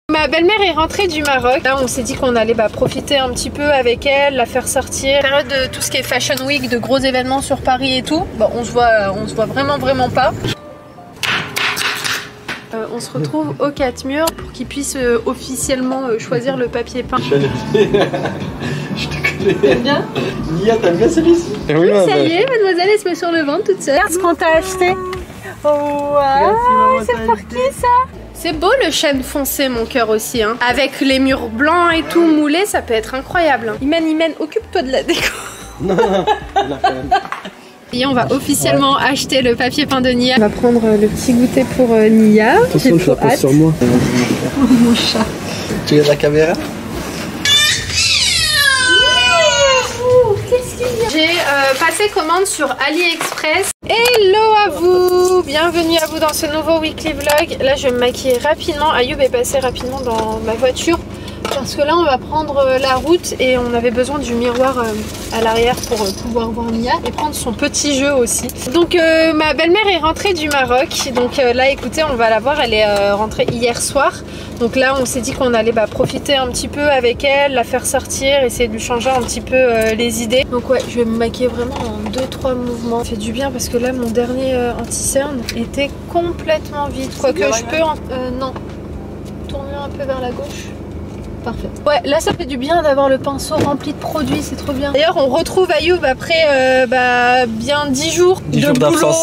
Ma belle-mère est rentrée du Maroc. Là, on s'est dit qu'on allait profiter un petit peu avec elle, la faire sortir. Période de tout ce qui est Fashion Week, de gros événements sur Paris et tout. Bon, on se voit vraiment pas. On se retrouve au 4 murs pour qu'ils puissent officiellement choisir le papier peint. Je te connais. T'aimes bien? Nia, t'aimes bien celui-ci? Oui, ça y est, mademoiselle, elle se met sur le ventre toute seule. Regarde ce qu'on t'a acheté. Oh, wow, c'est pour qui ça? C'est beau le chêne foncé, mon cœur aussi. Hein. Avec les murs blancs et tout moulés, ça peut être incroyable. Hein. Imen, occupe-toi de la déco. Non, Et on va officiellement acheter le papier peint de Nia. On va prendre le petit goûter pour Nia. attention, tu la poses sur moi. Oh, mon chat. Tu regardes la caméra? J'ai passé commande sur AliExpress. Hello à vous, bienvenue à vous dans ce nouveau weekly vlog. Là je vais me maquiller rapidement. Ayoub est passé rapidement dans ma voiture parce que là on va prendre la route et on avait besoin du miroir à l'arrière pour pouvoir voir Nia et prendre son petit jeu aussi. Donc ma belle-mère est rentrée du Maroc. Donc là écoutez, on va la voir, elle est rentrée hier soir. Donc là on s'est dit qu'on allait profiter un petit peu avec elle, la faire sortir, essayer de lui changer un petit peu les idées. Donc ouais, je vais me maquiller vraiment en 2-3 mouvements. Ça fait du bien parce que là mon dernier anti-cerne était complètement vide. Quoique je peux... non. Tourne-le un peu vers la gauche. Parfait. Ouais, là ça fait du bien d'avoir le pinceau rempli de produits, c'est trop bien. D'ailleurs on retrouve Ayoub après bien 10 jours de boulot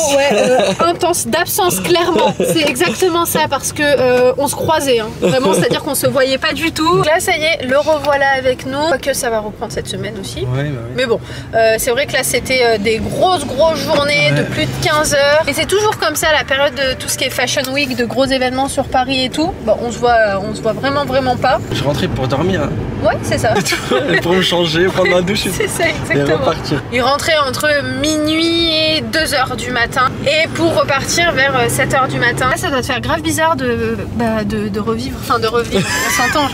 intense, d'absence clairement. C'est exactement ça parce que on se croisait, hein. Vraiment, c'est-à-dire qu'on se voyait pas du tout. Là ça y est, le revoilà avec nous. Quoique ça va reprendre cette semaine aussi. Ouais. Mais bon, c'est vrai que là c'était des grosses journées de plus de 15 heures. Et c'est toujours comme ça la période de tout ce qui est Fashion Week, de gros événements sur Paris et tout. Bon, on se voit vraiment pas. Je rentrais pour dormir. Hein. Ouais, c'est ça. Pour me changer, prendre ma douche. C'est ça, exactement. Et repartir. Il rentrait entre minuit et 2h du matin. Et pour repartir vers 7h du matin. Là, ça doit te faire grave bizarre de revivre. Enfin, de revivre. On s'entend,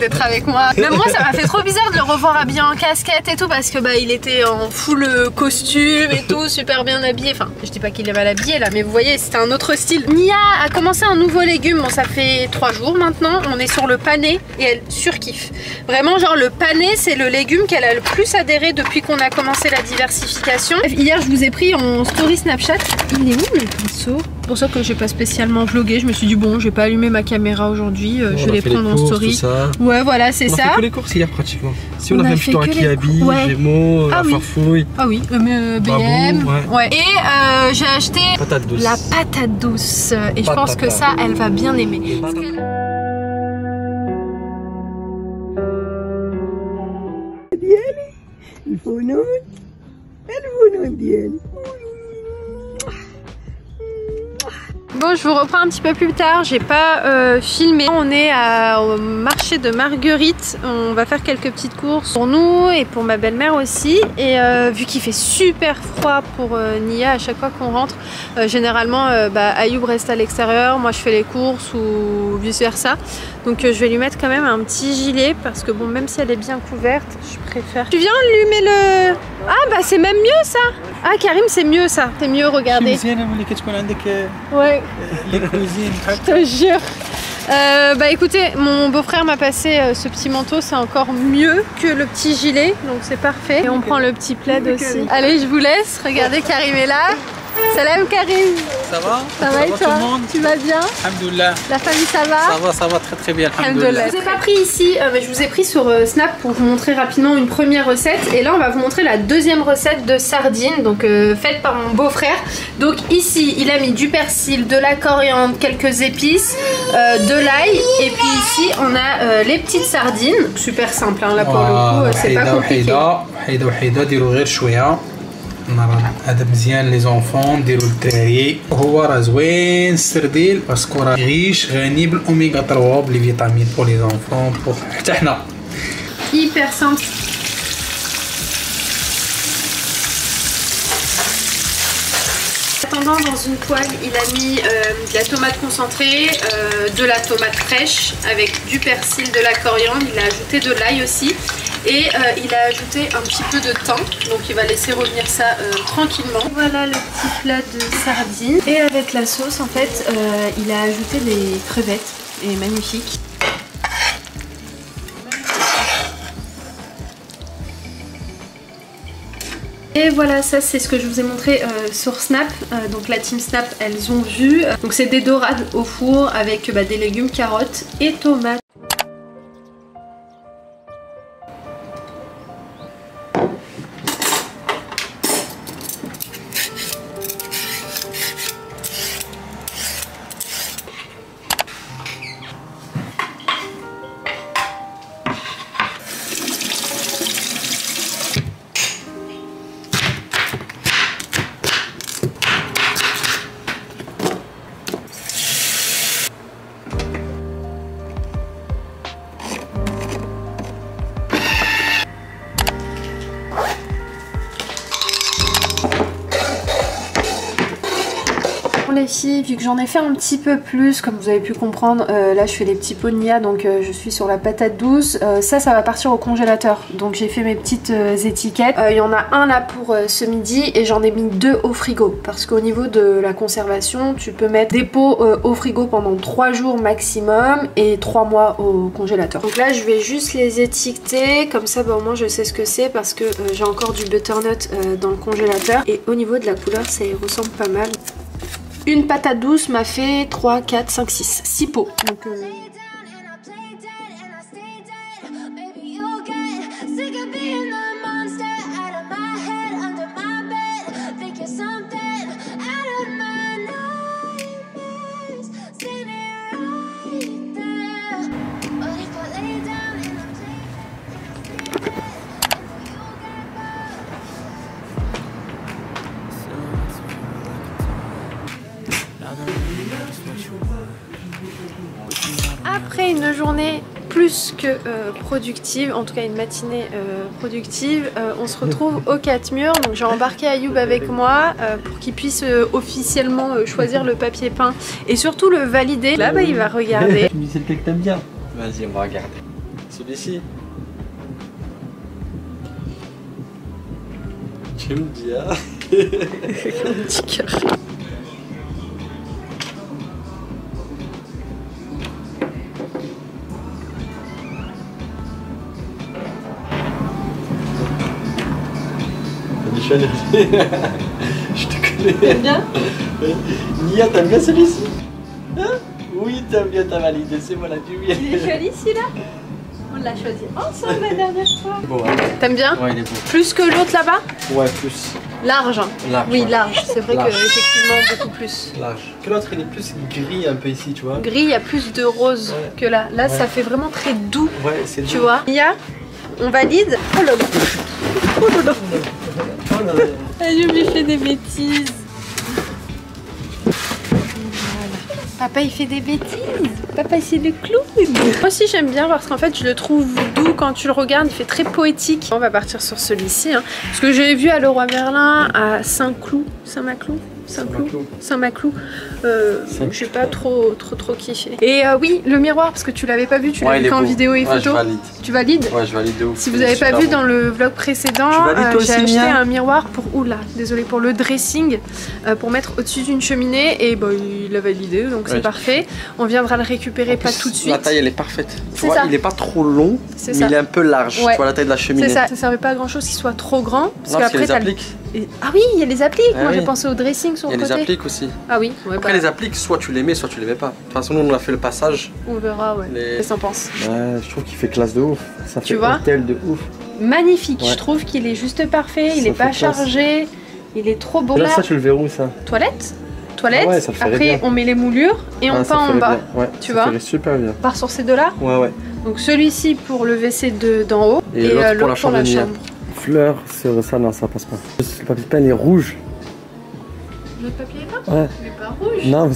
d'être avec moi. Même moi, ça m'a fait trop bizarre de le revoir habillé en casquette et tout. Parce que il était en full costume et tout, super bien habillé. Enfin, je dis pas qu'il est mal habillé là, mais vous voyez, c'était un autre style. Nia a commencé un nouveau légume. Bon, ça fait 3 jours maintenant. On est sur le pané et elle surkiffe. Vraiment, genre le pané, c'est le légume qu'elle a le plus adhéré depuis qu'on a commencé la diversification. Hier, je vous ai pris en story Snapchat. Il est où le pinceau? C'est pour ça que j'ai pas spécialement vlogué. Je me suis dit, bon, je vais pas allumer ma caméra aujourd'hui. Je vais les prendre en story. Ouais, voilà, c'est ça. On a fait que les courses hier pratiquement. Si on a fait un petit Akihabi, Gémeaux, la Farfouille. Ah oui, BM. Ouais. Et j'ai acheté la patate douce. Et je pense que ça, elle va bien aimer. Bon, je vous reprends un petit peu plus tard, j'ai pas filmé. On est au marché de Marguerite, on va faire quelques petites courses pour nous et pour ma belle-mère aussi. Et vu qu'il fait super froid pour Nia à chaque fois qu'on rentre, généralement Ayoub reste à l'extérieur, moi je fais les courses ou vice versa. Donc je vais lui mettre quand même un petit gilet parce que bon, même si elle est bien couverte, je préfère. Tu viens allumer le... Ah c'est même mieux ça. Ah Karim, c'est mieux ça, c'est mieux, regardez. Ouais. Je te jure. Écoutez, mon beau-frère m'a passé ce petit manteau, c'est encore mieux que le petit gilet, donc c'est parfait. Et on prend le petit plaid aussi. Allez, je vous laisse, regardez, Karim est là. Salam Karim. Ça va? Ça va et toi? Tu vas bien? Alhamdoulilah. La famille ça va? Ça va très bien. Alhamdoulilah. Je vous ai pas pris ici, mais je vous ai pris sur Snap pour vous montrer rapidement une première recette. Et là on va vous montrer la deuxième recette de sardines, donc faite par mon beau-frère. Donc ici il a mis du persil, de la coriandre, quelques épices, de l'ail. Et puis ici on a les petites sardines. Super simple hein, là pour le coup, c'est pas compliqué. هذا مزيان لي زونفون ديروا الدراري وهو راه زوين السرديل باسكو راه يعيش غني بالاوميغا 3 بلي فيتامين بور لي زونفون بور حتى حنا. Hyper simple. Attendant, dans une poêle, il a mis de la tomate concentrée, de la tomate fraîche avec du persil, de la coriandre. Il a ajouté de l'ail aussi. Et il a ajouté un petit peu de thym, donc il va laisser revenir ça tranquillement. Voilà le petit plat de sardines. Et avec la sauce, en fait, il a ajouté des crevettes, et magnifique. Et voilà, ça c'est ce que je vous ai montré sur Snap. Donc la team Snap, elles ont vu. Donc c'est des dorades au four avec des légumes, carottes et tomates. Les filles, vu que j'en ai fait un petit peu plus, comme vous avez pu comprendre, là je fais des petits pots de Nia, donc je suis sur la patate douce. Ça va partir au congélateur, donc j'ai fait mes petites étiquettes. Il y en a un là pour ce midi et j'en ai mis 2 au frigo, parce qu'au niveau de la conservation, tu peux mettre des pots au frigo pendant 3 jours maximum et 3 mois au congélateur. Donc là je vais juste les étiqueter, comme ça au moins je sais ce que c'est, parce que j'ai encore du butternut dans le congélateur. Et au niveau de la couleur, ça y ressemble pas mal. Une patate douce m'a fait 3, 4, 5, 6. 6 pots. Donc, après une journée plus que productive, en tout cas une matinée productive, on se retrouve au 4 murs. Donc j'ai embarqué Ayoub avec moi pour qu'il puisse officiellement choisir le papier peint et surtout le valider. Là il va regarder. Tu me dis c'est lequel que t'aimes bien. Vas-y, on va regarder. Celui-ci. J'aime bien. Un petit cœur. Je te connais. T'aimes bien? Nia, t'aimes bien celui-ci? Hein? Oui, t'aimes bien, t'as validé, c'est moi la du oui. Il est joli celui-là? On l'a choisi ensemble la dernière fois. Bon, ouais. T'aimes bien? Ouais, il est beau. Plus que l'autre là-bas? Ouais, plus. Large. Large. Oui, ouais. large. C'est vrai large. que effectivement beaucoup plus. Large. Que l'autre, il est plus gris un peu ici, tu vois. Gris, il y a plus de rose ouais. que là. Là, ouais. ça fait vraiment très doux. Ouais, c'est doux. Tu vois? Mia, on valide. Oh là là. Oh là là. Oh là là. Ayoub lui fait des bêtises. Papa il fait des bêtises. Papa c'est le clown. Moi aussi j'aime bien parce qu'en fait je le trouve doux quand tu le regardes. Il fait très poétique. On va partir sur celui-ci. Hein. Parce que j'ai vu à Leroy Merlin à Saint-Cloud. Saint-Maclou. Saint-Maclou. J'ai pas trop kiffé. Et oui, le miroir, parce que tu l'avais pas vu, tu l'as vu qu'en vidéo et photo. Tu valides? Ouais, je valide de ouf. Si vous avez pas vu dans le vlog précédent, j'ai acheté un miroir pour, oula, désolé, pour le dressing, pour mettre au-dessus d'une cheminée et bah, il a validé, donc c'est parfait. On viendra le récupérer pas tout de suite. La taille elle est parfaite. Tu vois, il est pas trop long, mais il est un peu large. Ouais. Tu vois la taille de la cheminée. C'est ça. Ça servait pas à grand chose qu'il soit trop grand. Parce qu'après t'as les... Ah oui, il y a les appliques. Moi j'ai pensé au dressing sur le côté. Il y a les appliques aussi. Ah oui. Ouais, après les appliques, soit tu les mets, soit tu les mets pas. De toute façon, nous on a fait le passage. On verra, ouais. Qu'est-ce que t'en penses? Ouais, je trouve qu'il fait classe de ouf. Ça fait hôtel de ouf. Magnifique. Ouais. Je trouve qu'il est juste parfait. Il est pas chargé. Il est trop beau. Là, ça tu le verrouilles ça. Toilette. Ah ouais, ça le après bien. On met les moulures et on peint en bas. Ouais, tu vois? Super bien. Part sur ces deux-là. Ouais, ouais. Donc celui-ci pour le WC d'en haut et l'autre pour la chambre. Fleurs sur ça, non, ça passe pas. Le papier peint il est rouge. Le papier peint? Ouais. Il est pas rouge. Non, mais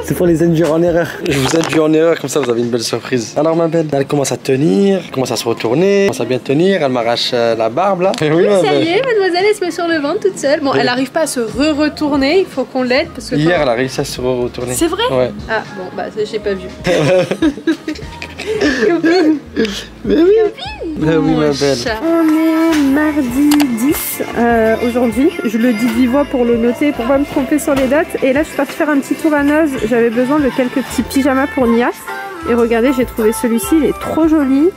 c'est pour les induire en erreur. Je vous induis en erreur, comme ça vous avez une belle surprise. Alors ma belle, elle commence à tenir, elle commence à se retourner, elle commence à bien tenir, elle m'arrache la barbe là. Oui, ça y est, mademoiselle, elle se met sur le ventre toute seule. Bon, elle n'arrive pas à se retourner, il faut qu'on l'aide parce que... Hier, elle a réussi à se retourner. C'est vrai? Ouais. Ah bon, bah j'ai pas vu. Copine. Mais oui. Bah oui, ma belle. On est mardi 10 aujourd'hui. Je le dis de vive voix pour le noter, pour pas me tromper sur les dates. Et là, je suis partie faire un petit tour à Noz. J'avais besoin de quelques petits pyjamas pour Nia. Et regardez, j'ai trouvé celui-ci. Il est trop joli.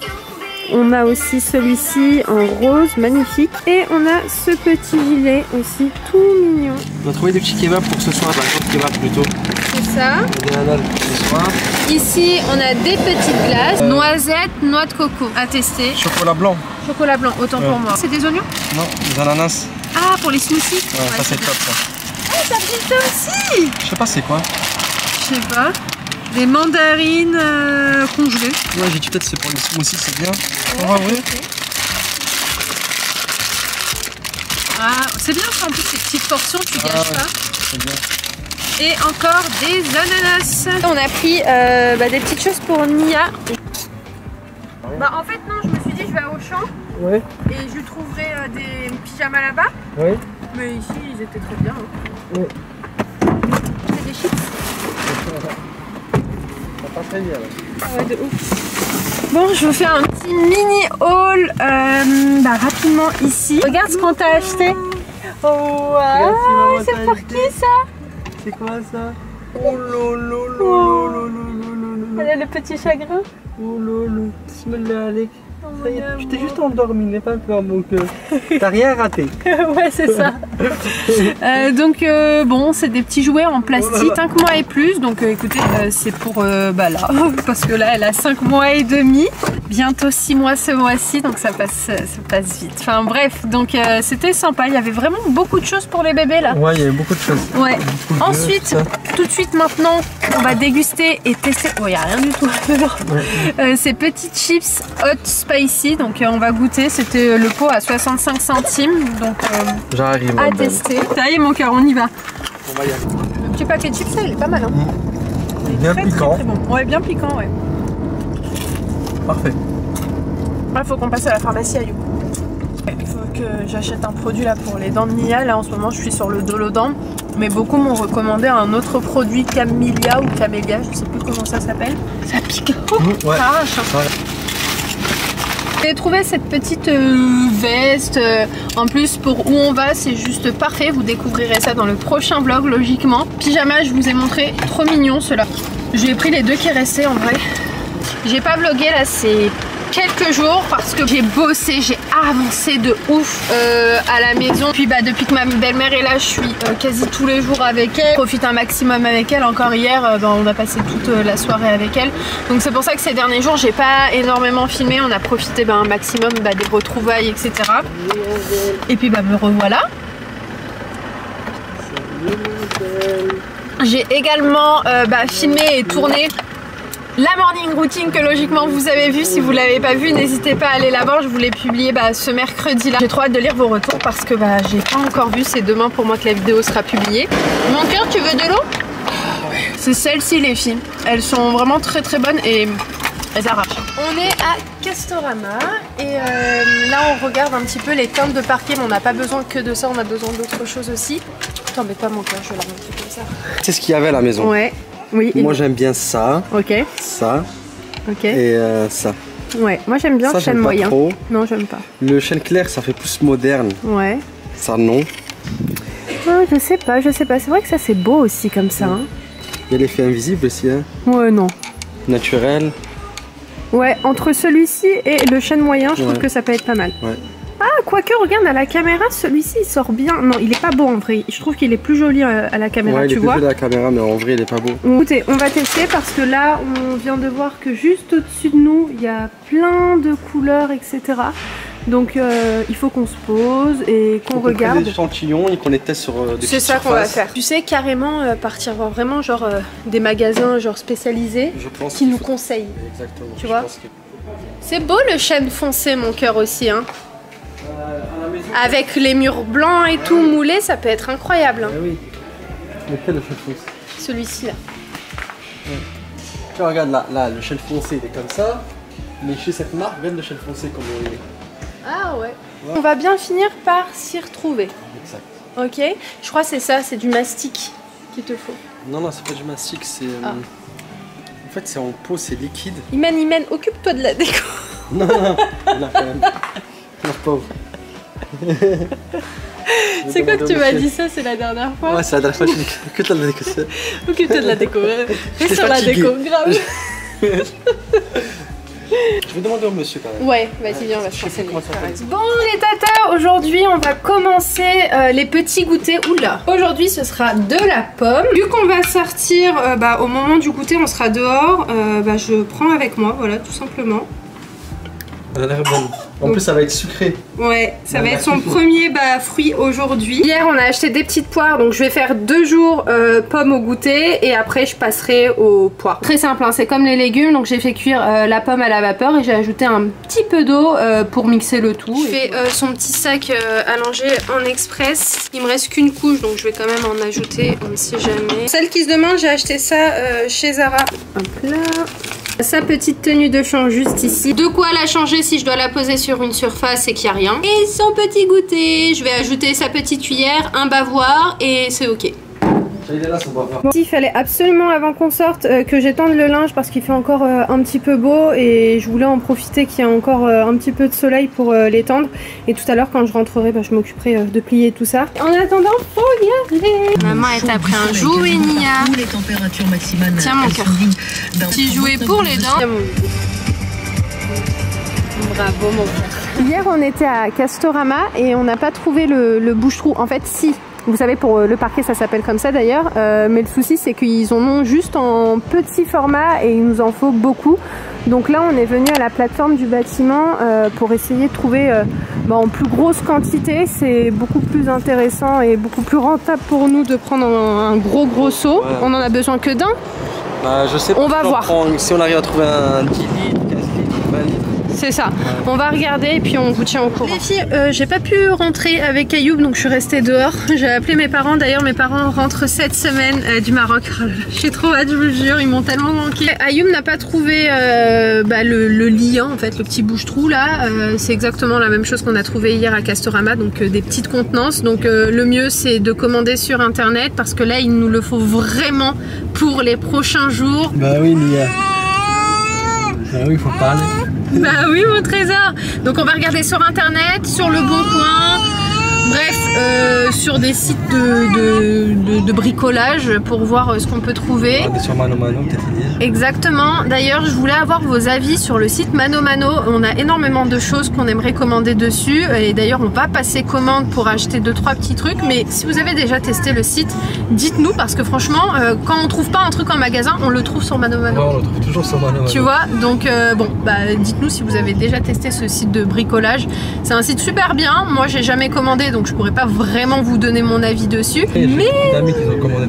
On a aussi celui-ci en rose, magnifique. Et on a ce petit gilet aussi, tout mignon. On a trouvé des petits kebabs pour ce soir, des kebabs plutôt. C'est ça. Des halal ce soir. Ici, on a des petites glaces, noisettes, noix de coco à tester. Chocolat blanc. Chocolat blanc, autant pour moi. C'est des oignons? Non, des ananas. Ah, pour les smoothies? Ouais, ça c'est top ça. Ah, ça brille ça aussi! Je sais pas c'est quoi. Je sais pas. Des mandarines congelées. Ouais, j'ai dit peut-être c'est pour les smoothies, c'est bien. On va ouvrir. Ah, c'est bien ça en plus ces petites portions, tu gâches pas. C'est bien. Et encore des ananas. On a pris des petites choses pour Nia. Bah en fait non, je me suis dit je vais à Auchan. Ouais. Et je trouverai des pyjamas là-bas. Ouais. Mais ici ils étaient très bien. Hein. Ouais. C'est des chips. Ça passe très bien. Ah ouais, de ouf. Bon, je vous fais un petit mini haul rapidement ici. Regarde ce qu'on t'a acheté. Oh, wow, c'est pour qui ça? C'est quoi ça? Oh lolo. Elle a le petit chagrin. Oh lolo. Bismillah Alek. Tu t'es juste endormi, n'est pas un peu mon cœur. T'as rien raté. Ouais, c'est ça. Donc bon, c'est des petits jouets en plastique, 5 mois et plus. Donc écoutez, c'est pour là, parce que là, elle a 5 mois et demi. Bientôt 6 mois ce mois-ci, donc ça passe vite. Enfin bref, donc c'était sympa. Il y avait vraiment beaucoup de choses pour les bébés là. Ouais, il y avait beaucoup de choses. Ouais. Ensuite, tout de suite maintenant, on va déguster et tester. Oh, il n'y a rien du tout. Ces petites chips hot spicy, donc on va goûter. C'était le pot à 65 centimes, donc j'arrive à tester. Ça y est mon cœur, on y va. On va y aller. Le petit paquet de chips, ça, il est pas mal. Hein. Il est bien très, piquant. très bon. Ouais, bien piquant, ouais. Parfait. Là, faut qu'on passe à la pharmacie à You. Il faut que j'achète un produit là pour les dents de Nia. Là, en ce moment, je suis sur le Dolodent. Mais beaucoup m'ont recommandé un autre produit, Camellia ou Camellia, je sais plus comment ça s'appelle. Ça pique. Ouais. Ça arrache. Ouais. J'ai trouvé cette petite veste. En plus, pour où on va, c'est juste parfait. Vous découvrirez ça dans le prochain vlog, logiquement. Pyjama, je vous ai montré. Trop mignon, ceux-là. J'ai pris les deux qui restaient en vrai. J'ai pas vlogué là, c'est quelques jours parce que j'ai bossé, j'ai avancé de ouf à la maison. Puis depuis que ma belle-mère est là, je suis quasi tous les jours avec elle. Je profite un maximum avec elle. Encore hier, on a passé toute la soirée avec elle. Donc c'est pour ça que ces derniers jours, j'ai pas énormément filmé. On a profité un maximum des retrouvailles, etc. Et puis me revoilà. J'ai également filmé et tourné la morning routine que logiquement vous avez vu. Si vous l'avez pas vu, n'hésitez pas à aller la voir. Je vous l'ai publié ce mercredi là. J'ai trop hâte de lire vos retours parce que j'ai pas encore vu. C'est demain pour moi que la vidéo sera publiée. Mon cœur, tu veux de l'eau? Ouais. C'est celles-ci les filles. Elles sont vraiment très très bonnes et elles arrachent. On est à Castorama et là on regarde un petit peu les teintes de parquet, mais on n'a pas besoin que de ça, on a besoin d'autres choses aussi. T'embête pas mon cœur, je vais la montrer comme ça. C'est ce qu'il y avait à la maison. Ouais. Oui. Moi j'aime bien ça. Ok. Ça. Ok. Et ça. Ouais, moi j'aime bien ça, le chêne moyen. Trop. Non, j'aime pas. Le chêne clair, ça fait plus moderne. Ouais. Ça non. Oh, je sais pas. C'est vrai que ça c'est beau aussi comme ça. Hein. Il y a l'effet invisible aussi. Hein. Ouais, non. Naturel. Ouais, entre celui-ci et le chêne moyen, je trouve que ça peut être pas mal. Ouais. Ah, quoique, regarde, à la caméra, celui-ci il sort bien. Non, il est pas beau en vrai. Je trouve qu'il est plus joli à la caméra, tu vois. Il est plus joli à la caméra, mais en vrai, il est pas beau. Écoutez, on va tester parce que là, on vient de voir que juste au-dessus de nous, il y a plein de couleurs, etc. Donc, il faut qu'on se pose et qu'on regarde. Des échantillons et qu'on les teste sur des C'est ça qu'on va faire. Tu sais, carrément partir voir vraiment genre des magasins genre spécialisés qui nous conseillent. Exactement. Tu vois. C'est beau le chêne foncé, mon cœur aussi, hein. Avec les murs blancs et tout moulés, ça peut être incroyable. Hein. Oui. Lequel le chêne foncé? Celui-ci là. Ouais. Tu regarde là, le chêne foncé il est comme ça. Mais chez cette marque, regarde le chêne foncé comme il est. Ah ouais. On va bien finir par s'y retrouver. Exact. Ok. Je crois que c'est ça, c'est du mastic qu'il te faut. Non, c'est pas du mastic, c'est... En fait, c'est en peau, c'est liquide. Imen, occupe-toi de la déco. Non, quand même. Non, pauvre. C'est quoi que tu m'as dit ça, c'est la dernière fois? Ouais, c'est la dernière fois que tu dis que de la déco. Occupe-toi de la déco. Reste sur la déco, grave. Je vais demander au monsieur quand même. Ouais, vas-y, viens, on va se renseigner. comment ça s'appelle. Bon les tatas, aujourd'hui on va commencer les petits goûters. Oula. Aujourd'hui ce sera de la pomme. Vu qu'on va sortir, au moment du goûter on sera dehors, je prends avec moi, voilà, tout simplement. Elle a l'air bonne. En plus ça va être sucré. Ouais, ça va être son premier fruit aujourd'hui. Hier on a acheté des petites poires, donc je vais faire 2 jours pommes au goûter et après je passerai aux poires. Très simple, hein, c'est comme les légumes, donc j'ai fait cuire la pomme à la vapeur et j'ai ajouté un petit peu d'eau pour mixer le tout. Je fais son petit sac à langer en express. Il me reste qu'une couche, donc je vais quand même en ajouter, on ne sait jamais. Celle qui se demande, j'ai acheté ça chez Zara. Hop là. Sa petite tenue de champ juste ici. De quoi la changer si je dois la poser sur une surface et qu'il n'y a rien. Et son petit goûter. Je vais ajouter sa petite cuillère, un bavoir et c'est ok. Il est là, son bavoir. Bon, il fallait absolument avant qu'on sorte que j'étende le linge parce qu'il fait encore un petit peu beau et je voulais en profiter qu'il y a encore un petit peu de soleil pour l'étendre. Et tout à l'heure quand je rentrerai, je m'occuperai de plier tout ça. En attendant, faut y aller. Maman elle t'a pris un jouet Nia. Les températures maximales. Tiens mon cœur. Petit jouet pour les dents. Bravo mon cœur. Hier on était à Castorama et on n'a pas trouvé le bouche-trou. En fait si. Vous savez, pour le parquet ça s'appelle comme ça d'ailleurs, mais le souci c'est qu'ils en ont juste en petit format et il nous en faut beaucoup. Donc là on est venu à la plateforme du bâtiment pour essayer de trouver en plus grosse quantité. C'est beaucoup plus intéressant et beaucoup plus rentable pour nous de prendre un gros seau. Ouais. On en a besoin que d'un. Je sais pas. On va voir. Si on arrive à trouver un 10 litres, 15 litres, 20 litres. C'est ça, on va regarder et puis on vous tient au courant. Les filles, j'ai pas pu rentrer avec Ayoub donc je suis restée dehors. J'ai appelé mes parents, d'ailleurs mes parents rentrent cette semaine du Maroc. J'ai trop hâte, je vous jure, ils m'ont tellement manqué. Ayoub n'a pas trouvé le liant en fait, le petit bouche-trou là. C'est exactement la même chose qu'on a trouvé hier à Castorama, donc des petites contenances. Donc le mieux c'est de commander sur internet parce que là il nous le faut vraiment pour les prochains jours. Bah oui Nia. Bah oui, faut parler. Bah oui mon trésor. Donc on va regarder sur internet, sur le Bon Coin, bref, sur des sites de bricolage pour voir ce qu'on peut trouver. Sur Mano Mano peut-être dire. Exactement. D'ailleurs je voulais avoir vos avis sur le site Mano Mano. On a énormément de choses qu'on aimerait commander dessus. Et d'ailleurs on va passer commande pour acheter 2-3 petits trucs. Mais si vous avez déjà testé le site, dites-nous parce que franchement quand on trouve pas un truc en magasin, on le trouve sur Mano Mano. Ouais, on le trouve toujours sur Mano Mano. Tu vois, donc dites-nous si vous avez déjà testé ce site de bricolage. C'est un site super bien. Moi j'ai jamais commandé donc je pourrais pas vraiment vous donner mon avis dessus. Mais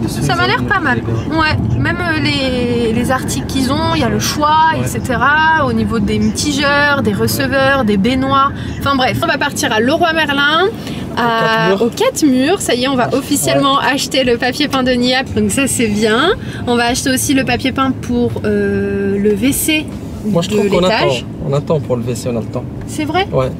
ça m'a l'air pas mal. Ouais, même les articles qu'ils ont, il y a le choix, etc. Au niveau des mitigeurs, des receveurs, des baignoires. Enfin bref, on va partir à Leroy Merlin. Aux 4 murs, ça y est, on va officiellement acheter le papier peint de Nia, donc ça c'est bien. On va acheter aussi le papier peint pour le WC. Moi je trouve qu'on attend. On attend pour le WC, on a le temps. C'est vrai? Ouais.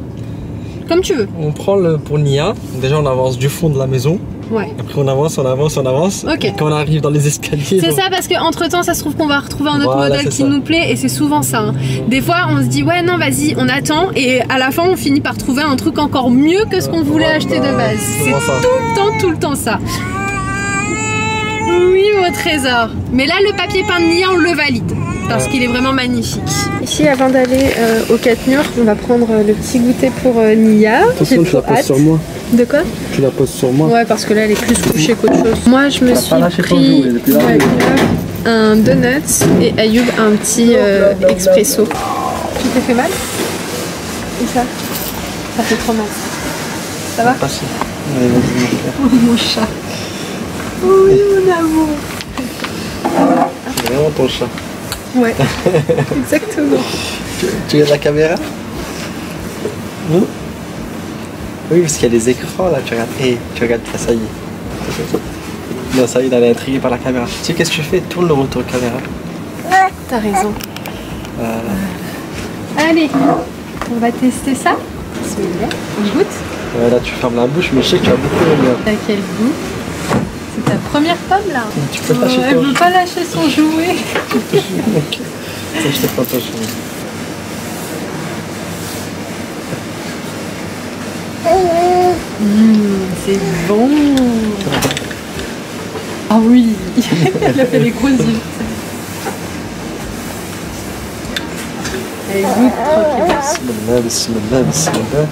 Comme tu veux. On prend le pour Nia, déjà on avance du fond de la maison. Ouais. Après on avance. Ok. Et quand on arrive dans les escaliers. C'est ça parce qu'entre temps ça se trouve qu'on va retrouver un autre modèle qui nous plaît et c'est souvent ça. Hein. Des fois on se dit ouais non vas-y on attend et à la fin on finit par trouver un truc encore mieux que ce qu'on voulait acheter de base. C'est tout le temps ça. Oui mon trésor. Mais là le papier peint de Nia on le valide. Parce qu'il est vraiment magnifique. Ici, avant d'aller aux 4 murs, on va prendre le petit goûter pour Nia. Attention, tu la poses sur moi. De quoi? Tu la poses sur moi. Ouais, parce que là, elle est plus couchée qu'autre chose. Moi, je me suis pris un donut et Ayoub un petit expresso. Tu t'es fait mal? Où ça? Ça fait trop mal. Ça va? Passez. Allez, vas-y, oh, mon chat. Oui, mon amour. C'est vraiment ton chat. Ouais, exactement. Tu regardes la caméra? Non? Oui, parce qu'il y a des écrans là, tu regardes. Tu regardes, ça y est. Non, ça y est, elle est intriguée par la caméra. Tu sais qu'est-ce que tu fais? Tourne le retour caméra. T'as raison. Voilà. Allez, on va tester ça. Celui-là, on goûte. Ouais, là tu fermes la bouche, mais je sais que tu as beaucoup aimé. T'as quel goût? C'est ta première pomme là. Tu peux lâcher elle veut pas lâcher son jouet. Ça, je t'ai pas ton jouet. C'est bon. Ah oui. Elle a fait les gros yeux. Allez, goûte tranquille. Bismillah, bismillah, bismillah.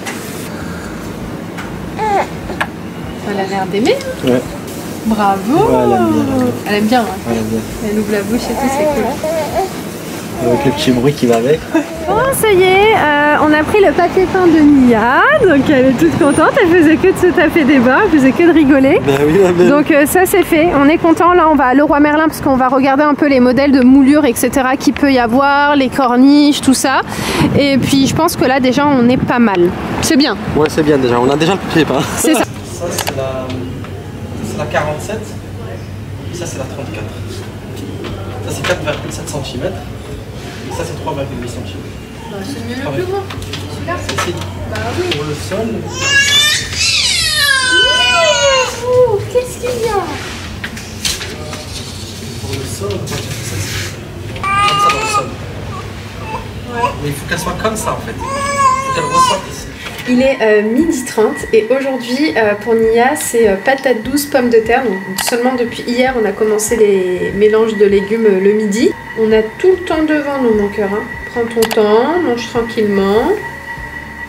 Elle a l'air d'aimer. Ouais. Bravo. Ouais, elle aime bien. Elle aime bien, ouais. Elle aime bien. Elle ouvre la bouche et tout, c'est cool. Avec le petit bruit qui va avec. Bon, ça y est, on a pris le papier peint de Nia, donc elle est toute contente, elle faisait que de se taper des barres, elle faisait que de rigoler. Ben oui, la belle. Donc ça c'est fait, on est content, là on va à Leroy Merlin parce qu'on va regarder un peu les modèles de moulure, etc. qu'il peut y avoir, les corniches, tout ça. Et puis je pense que là déjà on est pas mal. C'est bien. Ouais, c'est bien déjà, on a déjà le papier peint. C'est ça. Ça c'est la 47, et ça c'est la 34. Ça c'est 4,7 cm, et ça c'est 3,8 cm. Bah, c'est mieux le plus gros, celui-là. C'est Bah oui. pour le sol. Qu'est-ce qu'il y a? Pour le sol, on va chercher ça. Comme ça dans le sol. Ouais. Mais il faut qu'elle soit comme ça en fait. Il faut qu'elle ressorte ici. Il est 12h30 et aujourd'hui pour Nia c'est patates douces, pommes de terre. Donc seulement depuis hier on a commencé les mélanges de légumes le midi. On a tout le temps devant nous mon cœur. Hein. Prends ton temps, mange tranquillement.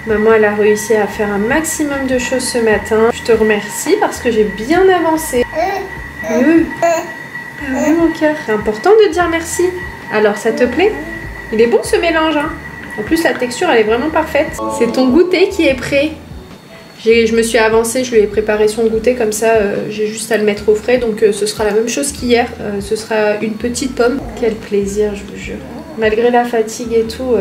Maman elle a réussi à faire un maximum de choses ce matin. Je te remercie parce que j'ai bien avancé. Oui mon cœur. C'est important de dire merci. Alors ça te plaît? Il est bon ce mélange hein. En plus la texture elle est vraiment parfaite. C'est ton goûter qui est prêt. Je me suis avancée, je lui ai préparé son goûter comme ça, j'ai juste à le mettre au frais. Donc ce sera la même chose qu'hier, ce sera une petite pomme. Quel plaisir je vous jure. Malgré la fatigue et tout,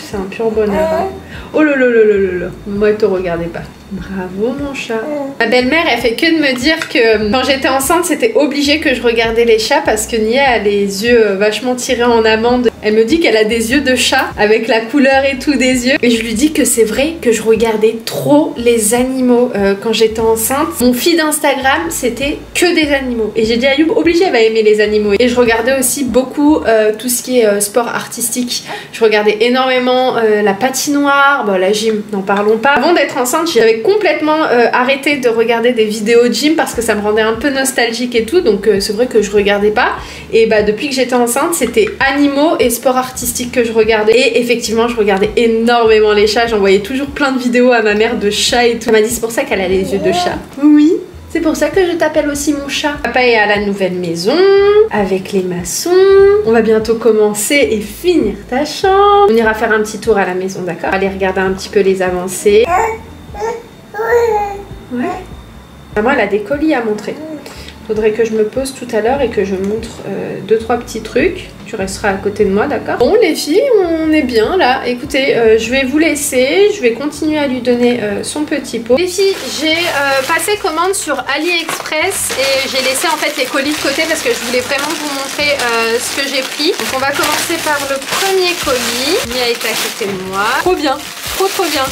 c'est un pur bonheur. Hein. Oh là là là là là là. Moi te regardez pas. Bravo mon chat. Ma belle-mère elle fait que de me dire que quand j'étais enceinte c'était obligé que je regardais les chats parce que Nia a les yeux vachement tirés en amande. Elle me dit qu'elle a des yeux de chat avec la couleur et tout des yeux. Et je lui dis que c'est vrai que je regardais trop les animaux quand j'étais enceinte. Mon feed Instagram c'était que des animaux. Et j'ai dit à Ayoub obligé elle va aimer les animaux. Et je regardais aussi beaucoup tout ce qui est sport artistique. Je regardais énormément la patinoire, bon, la gym n'en parlons pas. Avant d'être enceinte j'avais complètement arrêté de regarder des vidéos de gym parce que ça me rendait un peu nostalgique et tout. Donc c'est vrai que je regardais pas. Et bah depuis que j'étais enceinte c'était animaux et sport artistique que je regardais. Et effectivement je regardais énormément les chats. J'envoyais toujours plein de vidéos à ma mère de chats et tout. Elle m'a dit c'est pour ça qu'elle a les yeux de chat. Oui. C'est pour ça que je t'appelle aussi mon chat. Papa est à la nouvelle maison avec les maçons. On va bientôt commencer et finir ta chambre. On ira faire un petit tour à la maison, d'accord? Aller regarder un petit peu les avancées. Ouais. Maman elle a des colis à montrer. Faudrait que je me pose tout à l'heure et que je montre 2-3 petits trucs. Tu resteras à côté de moi, d'accord? Bon les filles, on est bien là. Écoutez, je vais vous laisser. Je vais continuer à lui donner son petit pot. Les filles, j'ai passé commande sur AliExpress et j'ai laissé en fait les colis de côté parce que je voulais vraiment vous montrer ce que j'ai pris. Donc on va commencer par le premier colis. Mia est à côté de moi. Trop bien, trop bien.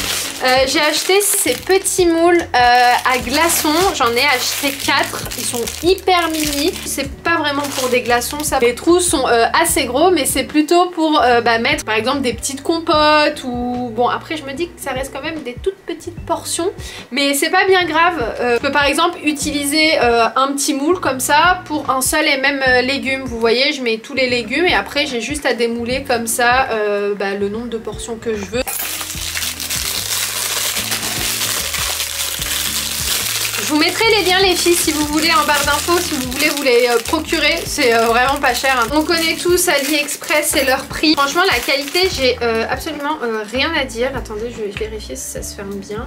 J'ai acheté ces petits moules à glaçons. J'en ai acheté 4. Ils sont hyper mini. C'est pas vraiment pour des glaçons. Ça. Les trous sont assez gros, mais c'est plutôt pour mettre par exemple des petites compotes ou bon. Après, je me dis que ça reste quand même des toutes petites portions, mais c'est pas bien grave. Je peux par exemple utiliser un petit moule comme ça pour un seul et même légume. Vous voyez, je mets tous les légumes et après j'ai juste à démouler comme ça le nombre de portions que je veux. Je vous mettrai les liens les filles si vous voulez en barre d'infos, si vous voulez vous les procurer, c'est vraiment pas cher. Hein. On connaît tous AliExpress et leur prix. Franchement la qualité j'ai absolument rien à dire. Attendez je vais vérifier si ça se ferme bien.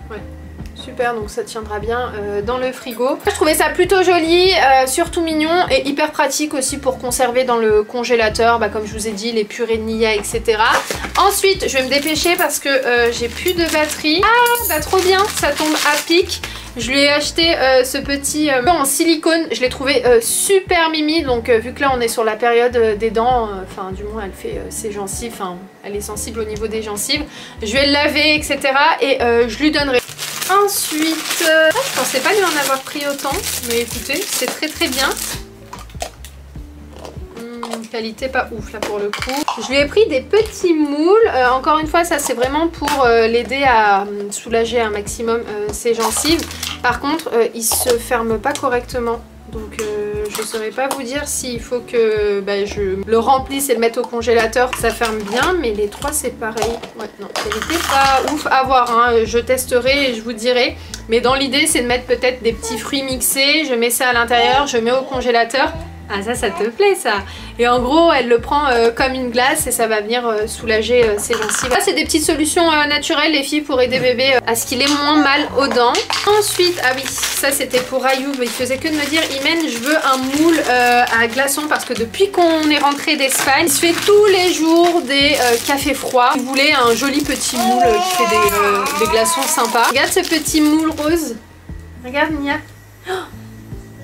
Ouais. Super, donc ça tiendra bien dans le frigo. Je trouvais ça plutôt joli, surtout mignon et hyper pratique aussi pour conserver dans le congélateur, comme je vous ai dit, les purées de Nia, etc. Ensuite, je vais me dépêcher parce que j'ai plus de batterie. Ah, trop bien, ça tombe à pic. Je lui ai acheté ce petit en silicone, je l'ai trouvé super mimi, donc vu que là on est sur la période des dents, enfin du moins elle fait ses gencives, enfin elle est sensible au niveau des gencives, je vais le laver etc. et je lui donnerai. Ensuite, je pensais pas lui en avoir pris autant, mais écoutez, c'est très bien. Qualité pas ouf là pour le coup. Je lui ai pris des petits moules. Encore une fois, ça c'est vraiment pour l'aider à soulager un maximum ses gencives. Par contre, il se ferme pas correctement. Donc je saurais pas vous dire s'il faut que je le remplisse et le mette au congélateur. Ça ferme bien, mais les 3 c'est pareil. Ouais, non, qualité pas ouf à voir, hein. Je testerai et je vous dirai. Mais dans l'idée c'est de mettre peut-être des petits fruits mixés. Je mets ça à l'intérieur, je mets au congélateur. Ah ça te plaît ça. Et en gros elle le prend comme une glace et ça va venir soulager ses gencives. Ça c'est des petites solutions naturelles les filles pour aider bébé à ce qu'il ait moins mal aux dents. Ensuite, ah oui ça c'était pour Ayoub, il faisait que de me dire Imen je veux un moule à glaçons parce que depuis qu'on est rentré d'Espagne il se fait tous les jours des cafés froids. Il voulait un joli petit moule qui fait des glaçons sympas. Regarde ce petit moule rose. Regarde Nia. Oh,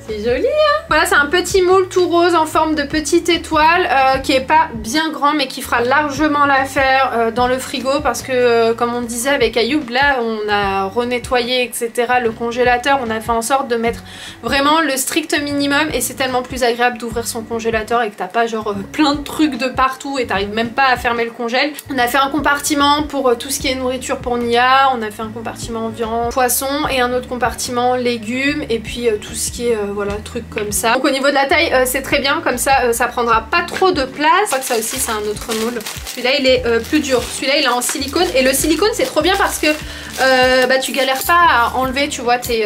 c'est joli hein. Voilà c'est un petit moule tout rose en forme de petite étoile qui est pas bien grand mais qui fera largement l'affaire dans le frigo parce que comme on disait avec Ayoub là on a renettoyé etc le congélateur, on a fait en sorte de mettre vraiment le strict minimum et c'est tellement plus agréable d'ouvrir son congélateur et que t'as pas genre plein de trucs de partout et t'arrives même pas à fermer le congèle. On a fait un compartiment pour tout ce qui est nourriture pour Nia, on a fait un compartiment viande, poisson et un autre compartiment légumes et puis tout ce qui est voilà, trucs comme ça. Donc au niveau de la taille, c'est très bien, comme ça, ça prendra pas trop de place. Je crois que ça aussi, c'est un autre moule. Celui-là, il est plus dur. Celui-là, il est en silicone. Et le silicone, c'est trop bien parce que tu galères pas à enlever, tu vois, tes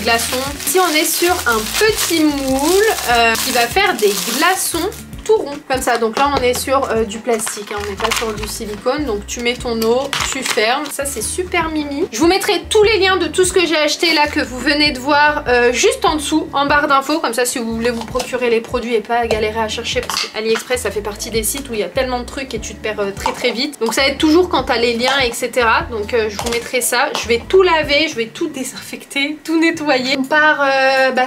glaçons. Si on est sur un petit moule qui va faire des glaçons tout rond comme ça, donc là on est sur du plastique hein. On n'est pas sur du silicone, donc tu mets ton eau, tu fermes, ça c'est super mimi. Je vous mettrai tous les liens de tout ce que j'ai acheté là que vous venez de voir juste en dessous en barre d'infos, comme ça si vous voulez vous procurer les produits et pas galérer à chercher parce que AliExpress ça fait partie des sites où il y a tellement de trucs et tu te perds très vite, donc ça aide toujours quand t'as les liens etc. Donc je vous mettrai ça, je vais tout laver, je vais tout désinfecter, tout nettoyer. On part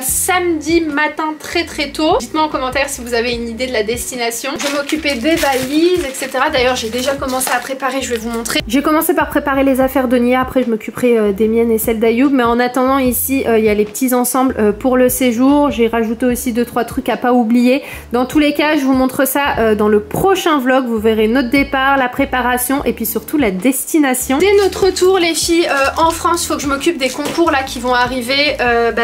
samedi matin très tôt. Dites-moi en commentaire si vous avez une idée de la destination. Je vais m'occuper des valises, etc. D'ailleurs, j'ai déjà commencé à préparer, je vais vous montrer. J'ai commencé par préparer les affaires de Nia, après je m'occuperai des miennes et celles d'Ayoub. Mais en attendant, ici, il y a les petits ensembles pour le séjour. J'ai rajouté aussi 2-3 trucs à pas oublier. Dans tous les cas, je vous montre ça dans le prochain vlog. Vous verrez notre départ, la préparation et puis surtout la destination. Dès notre retour, les filles, en France, il faut que je m'occupe des concours là qui vont arriver.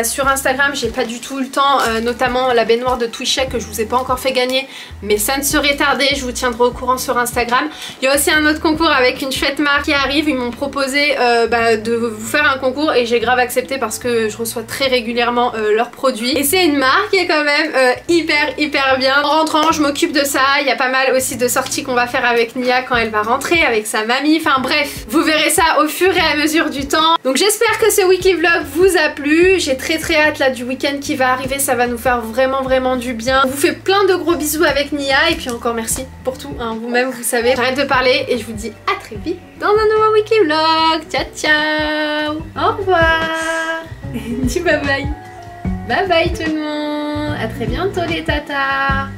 Sur Instagram, j'ai pas du tout eu le temps, notamment la baignoire de Twitch que je vous ai pas encore fait gagner. Mais ça ne serait tardé, je vous tiendrai au courant sur Instagram. Il y a aussi un autre concours avec une chouette marque qui arrive. Ils m'ont proposé de vous faire un concours et j'ai grave accepté parce que je reçois très régulièrement leurs produits. Et c'est une marque qui est quand même hyper bien. En rentrant, je m'occupe de ça. Il y a pas mal aussi de sorties qu'on va faire avec Nia quand elle va rentrer, avec sa mamie. Enfin bref, vous verrez ça au fur et à mesure du temps. Donc j'espère que ce weekly vlog vous a plu. J'ai très hâte là du week-end qui va arriver. Ça va nous faire vraiment du bien. Je vous fais plein de gros bisous avec Nia et puis encore merci pour tout hein. Vous-même vous savez, j'arrête de parler et je vous dis à très vite dans un nouveau weekly vlog. Ciao au revoir. Dis bye bye tout le monde, à très bientôt les tatas.